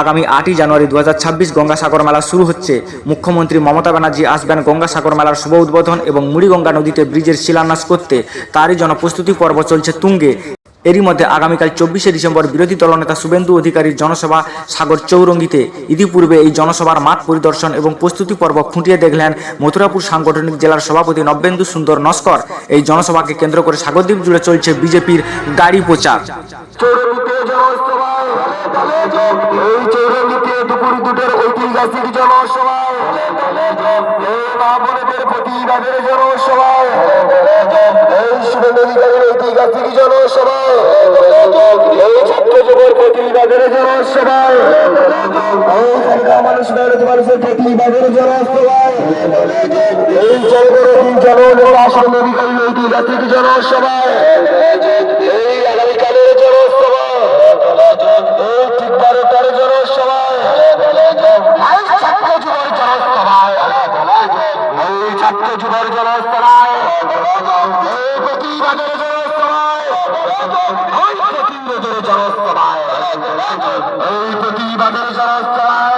আগামী 8ই জানুয়ারি 2026 গঙ্গাসাগর মেলা শুরু হচ্ছে। মুখ্যমন্ত্রী মমতা ব্যানার্জি আসবেন গঙ্গাসাগর মেলার শুভ উদ্বোধন এবং মুড়িগঙ্গা নদীতে ব্রিজের শিলান্যাস করতে। তারই জন্য প্রস্তুতি পর্ব চলছে তুঙ্গে। এরই মধ্যে আগামীকাল 24শে ডিসেম্বর বিরোধী দলনেতা শুভেন্দু অধিকারীর জনসভা সাগর চৌরঙ্গিতে। ইতিপূর্বে এই জনসভার মাঠ পরিদর্শন এবং প্রস্তুতি পর্ব খুঁটিয়ে দেখলেন মথুরাপুর সাংগঠনিক জেলার সভাপতি নব্যেন্দু সুন্দর নস্কর। এই জনসভাকে কেন্দ্র করে সাগরদ্বীপ জুড়ে চলছে বিজেপির গাড়ি প্রচার। এই চৌরঙ্গিতে দুপুর দুটোর ঐতিহাসিক জনসভায়, এই মা বোনদের প্রতিবাদের জনসভায়, এই শুভেন্দু অধিকারীর ঐতিহাসিক জনসভায়, এই ছাত্র যুবর প্রতিবাদের জনসভায়, এই সরকার মানুষের প্রতিবাদের জনসভায়, এই জননির্বাসন অধিকারীর ঐতিহাসিক জনসভায়, এই আগামীকালের জনসভা, এই ঠিক 12টার জনসভায়, এই ছাত্র যুবর জনসভায়, এই ছাত্র যুবর জনসভায়, এই প্রতিবাদের জনসভায়, এই প্রতিরোধের জনসভায়, এই প্রতিবাদের জনসভায়,